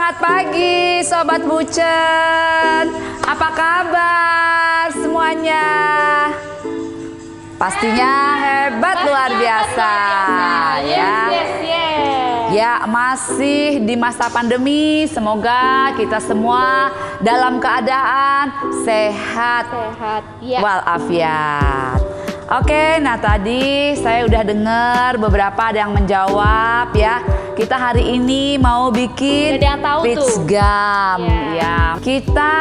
Semangat pagi Sobat Bucen. Apa kabar semuanya? Pastinya hebat luar biasa ya. Ya, masih di masa pandemi. Semoga kita semua dalam keadaan sehat ya. walafiat. Oke, nah tadi saya udah dengar beberapa ada yang menjawab ya. Kita hari ini mau bikin peach gum ya. Kita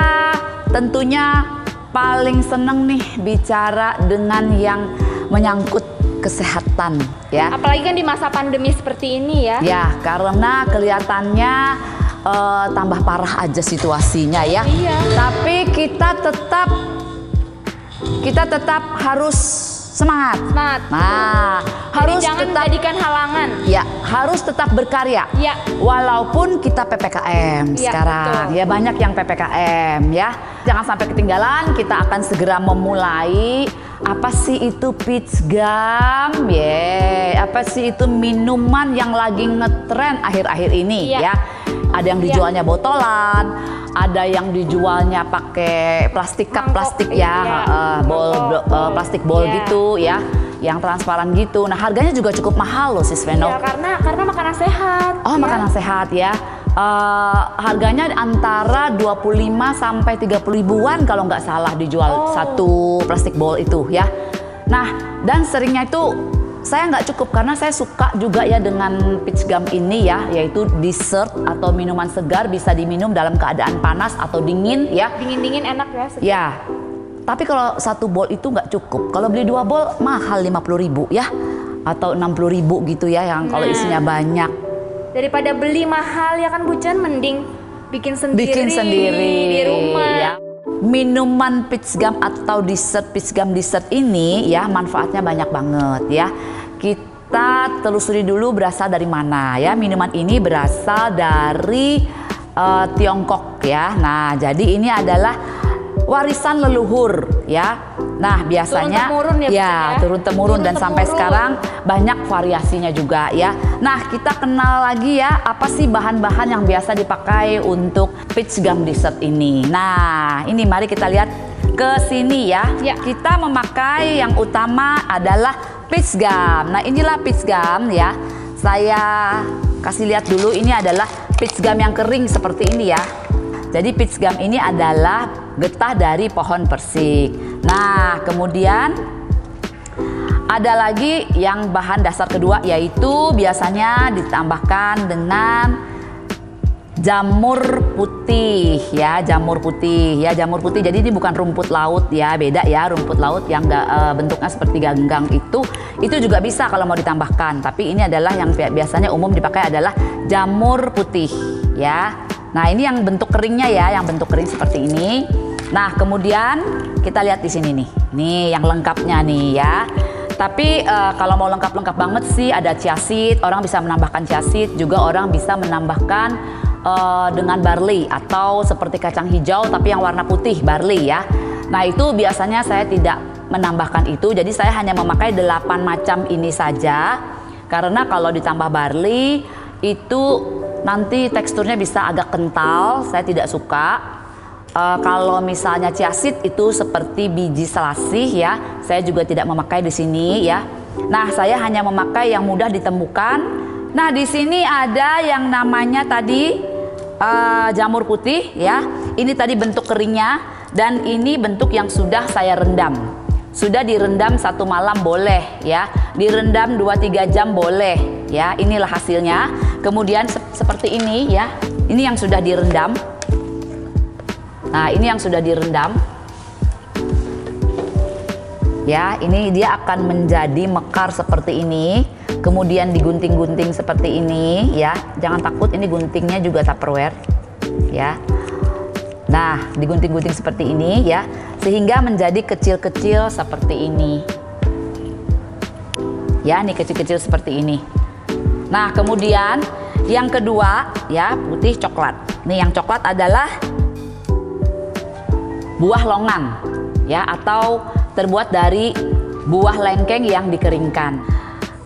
tentunya paling seneng nih bicara dengan yang menyangkut kesehatan ya. Apalagi kan di masa pandemi seperti ini ya. Ya, karena kelihatannya tambah parah aja situasinya ya. Iya. Tapi kita tetap harus semangat. Nah, harus jangan tetap menjadikan halangan. Ya, harus tetap berkarya. Ya. Walaupun kita PPKM ya, sekarang. Betul. Ya, banyak yang PPKM ya. Jangan sampai ketinggalan, kita akan segera memulai. Apa sih itu peach gum? Apa sih itu minuman yang lagi ngetren akhir-akhir ini ya? Ada yang dijualnya botolan, ada yang dijualnya pakai plastik cup, plastik ya, plastik bowl gitu ya, yang transparan gitu. Nah, harganya juga cukup mahal loh Sis Veno. Ya, karena makanan sehat. Oh, ya. Makanan sehat ya. Harganya antara 25 sampai 30 ribuan kalau nggak salah dijual satu plastik bowl itu ya. Nah, dan seringnya itu saya nggak cukup karena saya suka juga ya dengan peach gum ini ya, yaitu dessert atau minuman segar, bisa diminum dalam keadaan panas atau dingin ya. Dingin-dingin enak ya. Ya. Tapi kalau satu bowl itu nggak cukup. Kalau beli 2 bowl mahal 50.000 ya, atau 60.000 gitu ya, yang kalau isinya banyak. Daripada beli mahal ya kan Bucen, mending bikin sendiri di rumah. Ya. Minuman peach gum atau dessert peach gum dessert ini ya manfaatnya banyak banget ya. Kita telusuri dulu berasal dari mana ya. Minuman ini berasal dari Tiongkok ya. Nah, jadi ini adalah warisan leluhur ya. Nah, biasanya turun temurun dan sampai sekarang banyak variasinya juga ya. Nah, kita kenal lagi ya, apa sih bahan-bahan yang biasa dipakai untuk peach gum dessert ini. Nah, ini mari kita lihat ke sini ya. Kita memakai yang utama adalah peach gum. Nah, inilah peach gum ya. Saya kasih lihat dulu, ini adalah peach gum yang kering seperti ini ya. Jadi peach gum ini adalah getah dari pohon persik. Nah, kemudian ada lagi yang bahan dasar kedua, yaitu biasanya ditambahkan dengan jamur putih ya, jamur putih. Jadi ini bukan rumput laut ya, beda ya, rumput laut yang bentuknya seperti ganggang itu juga bisa kalau mau ditambahkan. Tapi ini adalah yang biasanya umum dipakai adalah jamur putih ya. Nah, ini yang bentuk keringnya ya, yang bentuk kering seperti ini. Nah, kemudian kita lihat di sini nih. Nih yang lengkapnya nih ya. Tapi kalau mau lengkap-lengkap banget sih ada chia seed, orang bisa menambahkan chia seed, juga orang bisa menambahkan dengan barley atau seperti kacang hijau tapi yang warna putih, barley ya. Nah, itu biasanya saya tidak menambahkan itu. Jadi saya hanya memakai 8 macam ini saja. Karena kalau ditambah barley itu nanti teksturnya bisa agak kental, saya tidak suka. Kalau misalnya chia seed itu seperti biji selasih ya, saya juga tidak memakai di sini ya. Nah, saya hanya memakai yang mudah ditemukan. Nah, di sini ada yang namanya tadi jamur putih ya. Ini tadi bentuk keringnya, dan ini bentuk yang sudah saya rendam. Sudah direndam 1 malam boleh ya, direndam 2-3 jam boleh ya. Inilah hasilnya. Kemudian seperti ini ya, ini yang sudah direndam. Nah, ini yang sudah direndam ya, ini dia akan menjadi mekar seperti ini. Kemudian digunting-gunting seperti ini ya. Jangan takut, ini guntingnya juga Tupperware ya. Nah, digunting-gunting seperti ini ya, sehingga menjadi kecil-kecil seperti ini ya. Ini kecil-kecil seperti ini. Nah, kemudian yang kedua ya, putih coklat. Nih yang coklat adalah buah longan ya, atau terbuat dari buah lengkeng yang dikeringkan.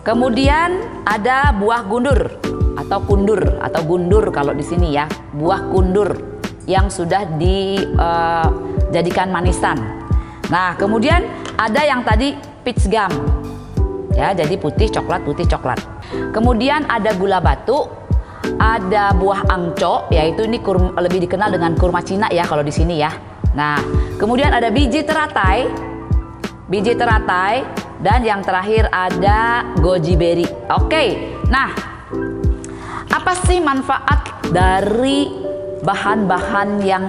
Kemudian ada buah gundur atau kundur atau gundur kalau di sini ya, buah kundur yang sudah dijadikan manisan. Nah, kemudian ada yang tadi peach gum. Ya, jadi putih coklat. Kemudian ada gula batu, ada buah angco, yaitu ini lebih dikenal dengan kurma Cina ya kalau di sini ya. Nah, kemudian ada biji teratai, dan yang terakhir ada goji berry. Oke, nah apa sih manfaat dari bahan-bahan yang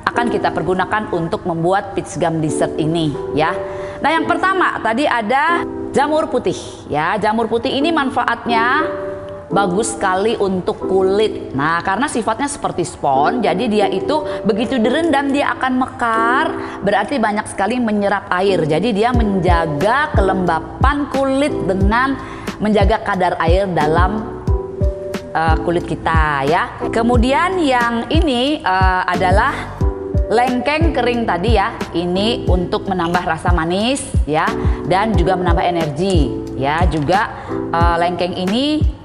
akan kita pergunakan untuk membuat peach gum dessert ini ya? Nah, yang pertama tadi ada jamur putih ya. Jamur putih ini manfaatnya bagus sekali untuk kulit. Nah, karena sifatnya seperti spons, jadi dia itu begitu direndam dia akan mekar, berarti banyak sekali menyerap air. Jadi dia menjaga kelembapan kulit dengan menjaga kadar air dalam kulit kita ya. Kemudian yang ini adalah lengkeng kering tadi ya. Ini untuk menambah rasa manis ya, dan juga menambah energi ya. Juga lengkeng ini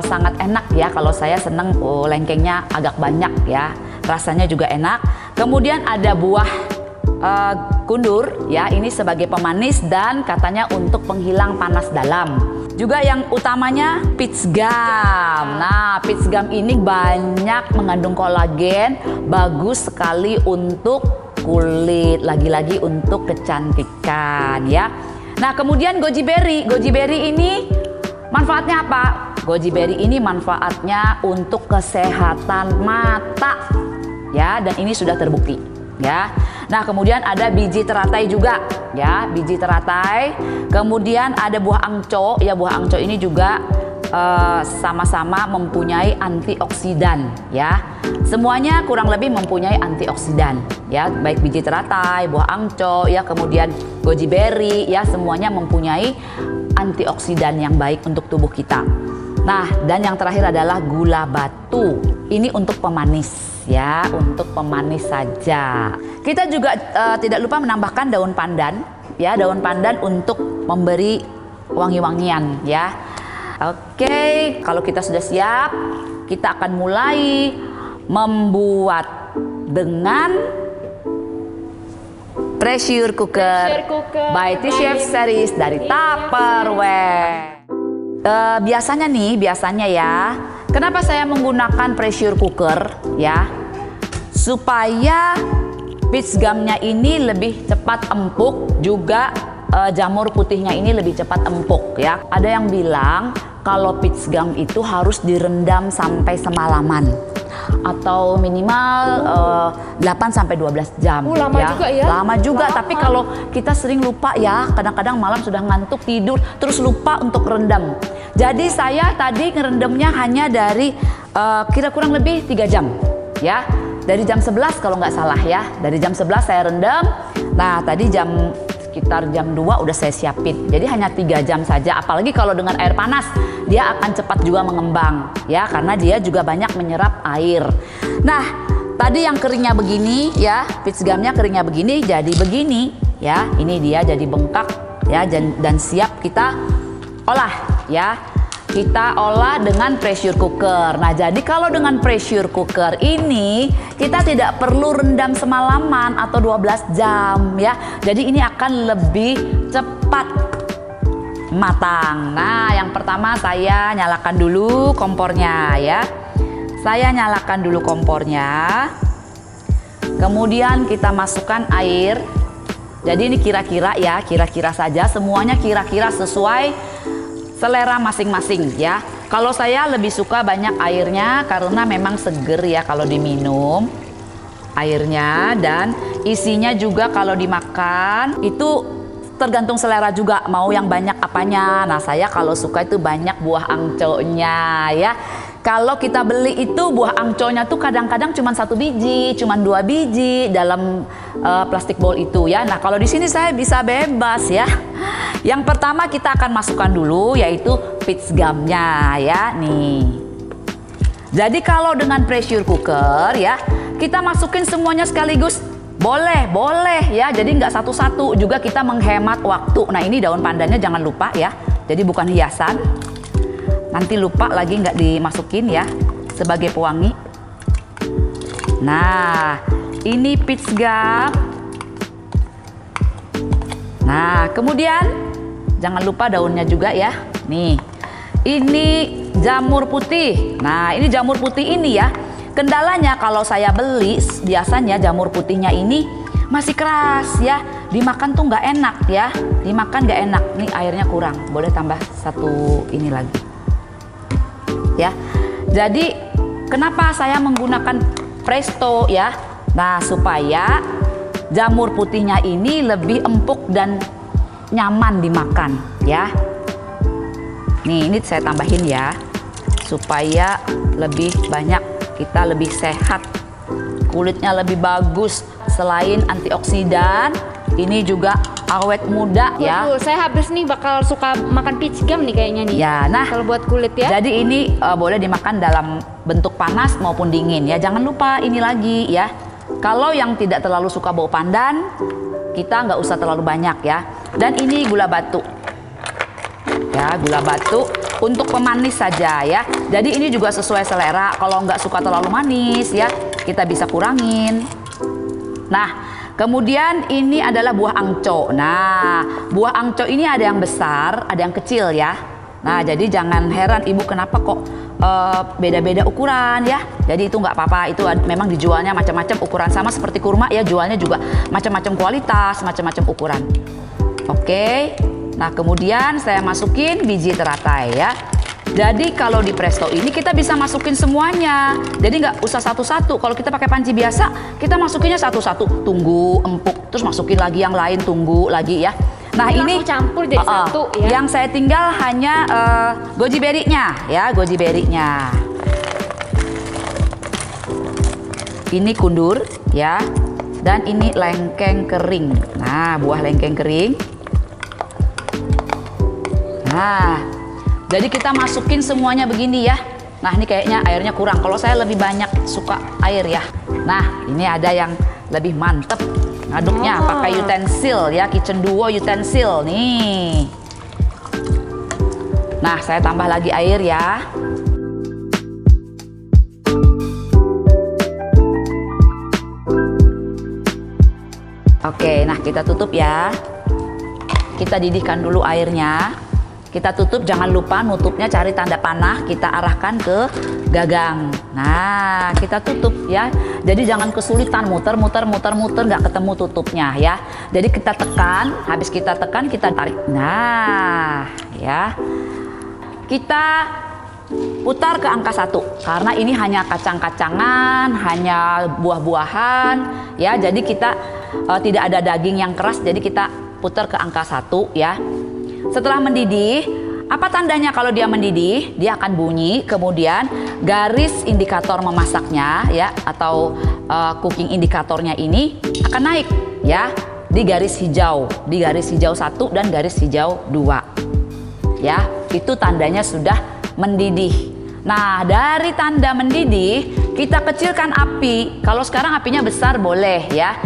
sangat enak ya, kalau saya seneng lengkengnya agak banyak ya, rasanya juga enak. Kemudian ada buah kundur ya, ini sebagai pemanis dan katanya untuk penghilang panas dalam. Juga yang utamanya peach gum. Nah, peach gum ini banyak mengandung kolagen, bagus sekali untuk kulit, lagi-lagi untuk kecantikan ya. Nah, kemudian goji berry ini manfaatnya apa? Goji berry ini manfaatnya untuk kesehatan mata ya, dan ini sudah terbukti ya. Nah, kemudian ada biji teratai juga ya, biji teratai. Kemudian ada buah angco ya, buah angco ini juga sama-sama mempunyai antioksidan ya. Semuanya kurang lebih mempunyai antioksidan ya, baik biji teratai, buah angco ya, kemudian goji berry ya, semuanya mempunyai antioksidan yang baik untuk tubuh kita. Nah, dan yang terakhir adalah gula batu. Ini untuk pemanis ya, untuk pemanis saja. Kita juga tidak lupa menambahkan daun pandan ya, daun pandan untuk memberi wangi-wangian ya. Oke, kalau kita sudah siap, kita akan mulai membuat dengan pressure cooker by T-Chef Series dari Tupperware. Biasanya ya, kenapa saya menggunakan pressure cooker ya? Supaya peach gumnya ini lebih cepat empuk, juga jamur putihnya ini lebih cepat empuk ya. Ada yang bilang kalau peach gum itu harus direndam sampai semalaman atau minimal 8 sampai 12 jam. Lama ya. juga ya? Lama juga, Lama. tapi kalau kita sering lupa ya, kadang-kadang malam sudah ngantuk tidur terus lupa untuk rendam. Jadi saya tadi ngerendamnya hanya dari kira kurang lebih 3 jam ya. Dari jam 11 kalau nggak salah ya. Dari jam 11 saya rendam. Nah, tadi sekitar jam 2 udah saya siapin. Jadi hanya 3 jam saja. Apalagi kalau dengan air panas, dia akan cepat juga mengembang ya, karena dia juga banyak menyerap air. Nah, tadi yang keringnya begini ya, peach gumnya keringnya begini, jadi begini ya. Ini dia jadi bengkak ya, dan siap kita olah ya. Kita olah dengan pressure cooker. Nah, jadi kalau dengan pressure cooker ini kita tidak perlu rendam semalaman atau 12 jam ya. Jadi ini akan lebih cepat matang. Nah, yang pertama saya nyalakan dulu kompornya ya. Saya nyalakan dulu kompornya. Kemudian kita masukkan air. Jadi ini kira-kira ya, kira-kira saja, semuanya kira-kira sesuai selera masing-masing ya. Kalau saya lebih suka banyak airnya karena memang seger ya kalau diminum airnya, dan isinya juga kalau dimakan itu tergantung selera juga, mau yang banyak apanya. Nah, saya kalau suka itu banyak buah angconya ya. Kalau kita beli itu buah angconya tuh kadang-kadang cuma 1 biji, cuma 2 biji dalam plastik bowl itu ya. Nah, kalau di sini saya bisa bebas ya. Yang pertama kita akan masukkan dulu yaitu peach gumnya ya, nih. Jadi kalau dengan pressure cooker ya, kita masukin semuanya sekaligus. Boleh ya, jadi nggak satu-satu, juga kita menghemat waktu. Nah, ini daun pandannya jangan lupa ya, jadi bukan hiasan. Nanti lupa lagi nggak dimasukin ya sebagai pewangi. Nah, ini peach gum. Nah, kemudian jangan lupa daunnya juga ya. Nih, ini jamur putih. Nah, ini jamur putih ini ya. Kendalanya kalau saya beli biasanya jamur putihnya ini masih keras ya. Dimakan tuh nggak enak ya. Dimakan nggak enak. Nih airnya kurang. Boleh tambah satu ini lagi. Ya. Jadi kenapa saya menggunakan Presto ya? Nah, supaya jamur putihnya ini lebih empuk dan nyaman dimakan ya. Nih, ini saya tambahin ya. Supaya lebih banyak, kita lebih sehat. Kulitnya lebih bagus. Selain antioksidan, ini juga awet muda ya. Betul, saya habis nih bakal suka makan peach gum nih kayaknya nih. Ya, nah kalau buat kulit ya. Jadi ini boleh dimakan dalam bentuk panas maupun dingin ya. Jangan lupa ini lagi ya. Kalau yang tidak terlalu suka bau pandan, kita nggak usah terlalu banyak ya. Dan ini gula batu. Ya, gula batu untuk pemanis saja ya. Jadi ini juga sesuai selera. Kalau nggak suka terlalu manis ya, kita bisa kurangin. Nah, kemudian ini adalah buah angco. Nah, buah angco ini ada yang besar, ada yang kecil ya. Nah, jadi jangan heran ibu kenapa kok beda-beda ukuran ya. Jadi itu nggak apa-apa, itu memang dijualnya macam-macam ukuran, sama seperti kurma ya, jualnya juga macam-macam kualitas, macam-macam ukuran. Oke, nah kemudian saya masukin biji teratai ya. Jadi kalau di Presto ini kita bisa masukin semuanya. Jadi nggak usah satu-satu. Kalau kita pakai panci biasa, kita masukinnya satu-satu. Tunggu empuk, terus masukin lagi yang lain, tunggu lagi ya. Nah ini campur jadi satu ya. Yang saya tinggal hanya goji berry-nya ya, goji berry-nya. Ini kundur ya. Dan ini lengkeng kering. Nah, buah lengkeng kering. Nah, jadi kita masukin semuanya begini ya. Nah, ini kayaknya airnya kurang. Kalau saya lebih banyak suka air ya. Nah, ini ada yang lebih mantep ngaduknya pakai utensil ya, kitchen duo utensil nih. Nah, saya tambah lagi air ya. Oke, nah kita tutup ya. Kita didihkan dulu airnya. Kita tutup, jangan lupa nutupnya cari tanda panah, kita arahkan ke gagang. Nah, kita tutup ya. Jadi jangan kesulitan muter nggak ketemu tutupnya ya. Jadi kita tekan, habis kita tekan kita tarik. Nah, ya. Kita putar ke angka 1 karena ini hanya kacang-kacangan, hanya buah-buahan ya. Jadi kita tidak ada daging yang keras, jadi kita putar ke angka 1 ya. Setelah mendidih, apa tandanya kalau dia mendidih? Dia akan bunyi, kemudian garis indikator memasaknya ya, atau cooking indikatornya ini akan naik ya, di garis hijau 1 dan garis hijau 2 ya. Itu tandanya sudah mendidih. Nah, dari tanda mendidih kita kecilkan api. Kalau sekarang apinya besar boleh ya.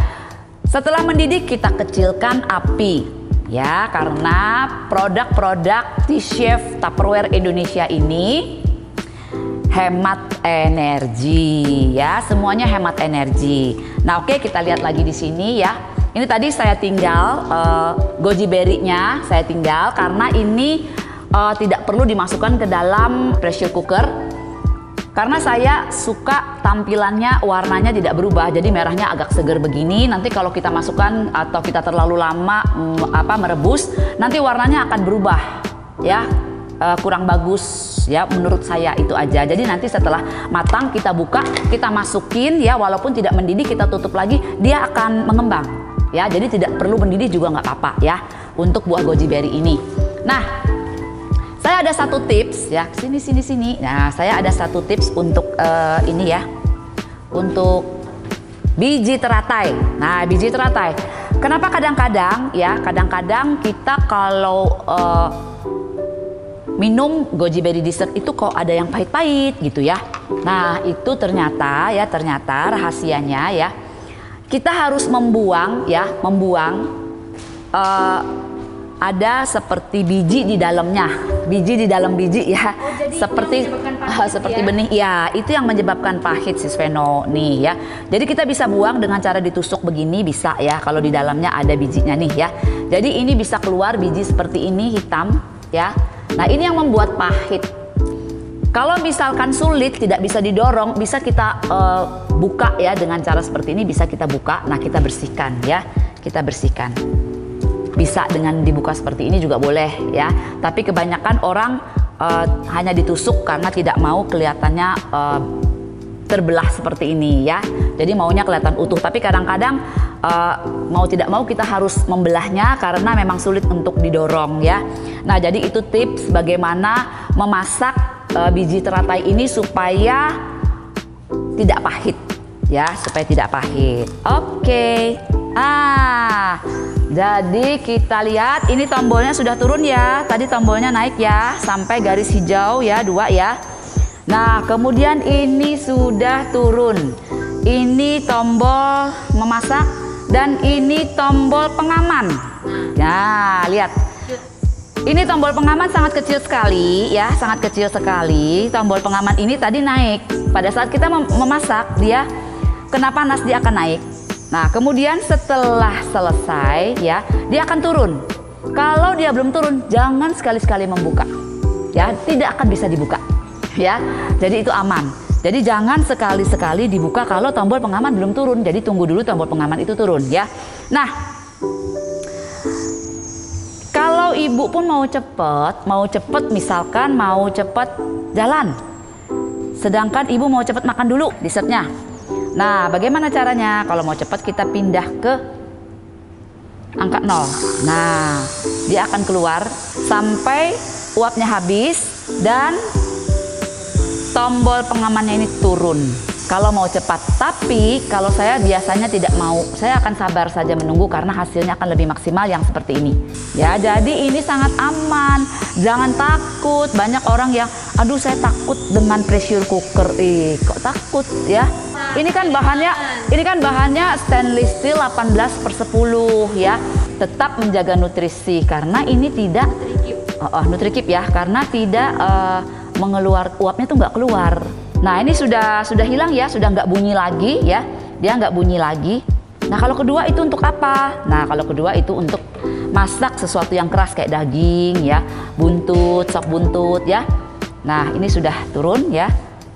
Setelah mendidih kita kecilkan api ya, karena produk-produk T-Chef Tupperware Indonesia ini hemat energi ya, semuanya hemat energi. Nah, oke, kita lihat lagi di sini ya. Ini tadi saya tinggal goji berry-nya saya tinggal karena ini tidak perlu dimasukkan ke dalam pressure cooker. Karena saya suka tampilannya, warnanya tidak berubah, jadi merahnya agak seger begini. Nanti kalau kita masukkan atau kita terlalu lama merebus, nanti warnanya akan berubah ya, kurang bagus ya menurut saya. Itu aja. Jadi nanti setelah matang kita buka, kita masukin ya, walaupun tidak mendidih kita tutup lagi, dia akan mengembang ya. Jadi tidak perlu mendidih juga nggak apa-apa ya untuk buah goji berry ini. Nah, saya ada satu tips ya, sini. Nah, saya ada satu tips untuk ini ya, untuk biji teratai. Nah, biji teratai. Kenapa kadang-kadang kita kalau minum goji berry dessert itu kok ada yang pahit-pahit gitu ya. Nah, itu ternyata rahasianya ya, kita harus membuang ada seperti biji di dalamnya, biji di dalam biji ya, jadi seperti itu yang menyebabkan pahit seperti ya? benih ya, itu yang menyebabkan pahit sis Veno nih ya. Jadi kita bisa buang dengan cara ditusuk begini bisa ya, kalau di dalamnya ada bijinya nih ya. Jadi ini bisa keluar biji seperti ini hitam ya. Nah ini yang membuat pahit. Kalau misalkan sulit tidak bisa didorong, bisa kita buka ya dengan cara seperti ini, bisa kita buka. Nah kita bersihkan ya, kita bersihkan. Bisa dengan dibuka seperti ini juga boleh ya. Tapi kebanyakan orang hanya ditusuk karena tidak mau kelihatannya terbelah seperti ini ya. Jadi maunya kelihatan utuh. Tapi kadang-kadang mau tidak mau kita harus membelahnya karena memang sulit untuk didorong ya. Nah jadi itu tips bagaimana memasak biji teratai ini supaya tidak pahit ya, supaya tidak pahit. Oke. Jadi kita lihat ini tombolnya sudah turun ya. Tadi tombolnya naik ya sampai garis hijau ya, 2 ya. Nah, kemudian ini sudah turun. Ini tombol memasak dan ini tombol pengaman. Nah, lihat. Ini tombol pengaman sangat kecil sekali ya, sangat kecil sekali. Tombol pengaman ini tadi naik. Pada saat kita memasak dia kena panas dia akan naik. Nah, kemudian setelah selesai ya, dia akan turun. Kalau dia belum turun, jangan sekali-sekali membuka. Ya, tidak akan bisa dibuka. Ya. Jadi itu aman. Jadi jangan sekali-sekali dibuka kalau tombol pengaman belum turun. Jadi tunggu dulu tombol pengaman itu turun ya. Nah, kalau ibu pun mau cepet misalkan mau cepet jalan. Sedangkan ibu mau cepet makan dulu dessertnya. Nah, bagaimana caranya? Kalau mau cepat kita pindah ke angka 0. Nah, dia akan keluar sampai uapnya habis dan tombol pengamannya ini turun. Kalau mau cepat, tapi kalau saya biasanya tidak mau, saya akan sabar saja menunggu karena hasilnya akan lebih maksimal yang seperti ini. Ya, jadi ini sangat aman. Jangan takut. Banyak orang yang, aduh saya takut dengan pressure cooker. Kok takut ya? Ini kan bahannya stainless steel 18/10 ya. Tetap menjaga nutrisi karena ini tidak Nutrikip ya, karena tidak uapnya tuh nggak keluar. Nah ini sudah hilang ya, sudah nggak bunyi lagi ya, dia nggak bunyi lagi. Nah kalau kedua itu untuk apa? Nah kalau kedua itu untuk masak sesuatu yang keras kayak daging ya, buntut, sop buntut ya. Nah ini sudah turun ya,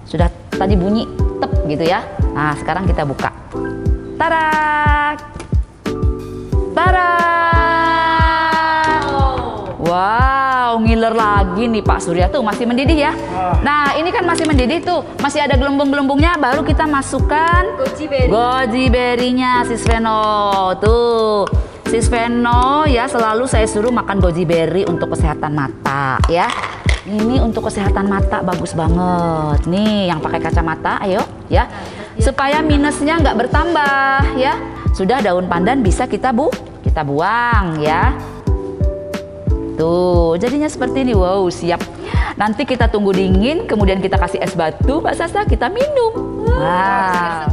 sudah tadi bunyi tep gitu ya. Nah sekarang kita buka. Tarak, tarak. Wow, ngiler lagi nih Pak Surya tuh, masih mendidih ya. Nah ini kan masih mendidih tuh, masih ada gelembung-gelembungnya. Baru kita masukkan goji berry-nya Sis Veno. Tuh Sis Veno ya, selalu saya suruh makan goji berry untuk kesehatan mata ya. Ini untuk kesehatan mata bagus banget. Nih yang pakai kacamata, ayo ya, supaya minusnya nggak bertambah ya. Sudah daun pandan bisa kita buang ya. Tuh, jadinya seperti ini. Wow, siap. Nanti kita tunggu dingin, kemudian kita kasih es batu, Mbak Sasa, kita minum. Wow.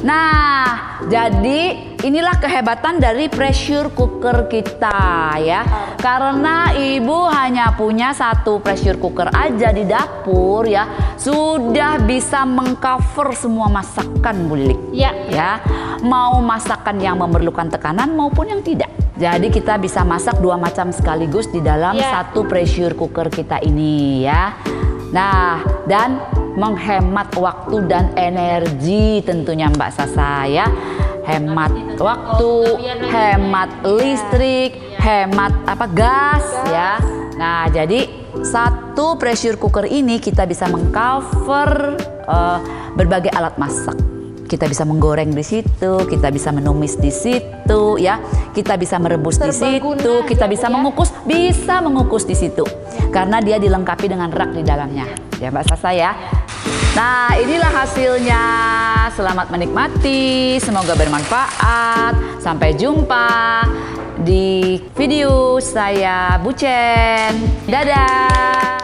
Nah, jadi inilah kehebatan dari pressure cooker kita ya. Karena ibu hanya punya satu pressure cooker aja di dapur ya, sudah bisa mengcover semua masakan Bu Lilik. Ya. Mau masakan yang memerlukan tekanan maupun yang tidak. Jadi kita bisa masak 2 macam sekaligus di dalam satu pressure cooker kita ini ya. Nah, dan menghemat waktu dan energi tentunya Mbak Sasa ya. Hemat waktu, hemat listrik, hemat gas ya. Nah, jadi satu pressure cooker ini kita bisa mengcover berbagai alat masak. Kita bisa menggoreng di situ, kita bisa menumis di situ ya. Kita bisa merebus di situ, kita bisa mengukus di situ. Karena dia dilengkapi dengan rak di dalamnya. Ya Mbak Sasa ya. Nah, inilah hasilnya. Selamat menikmati, semoga bermanfaat. Sampai jumpa di video saya, Bucen. Dadah!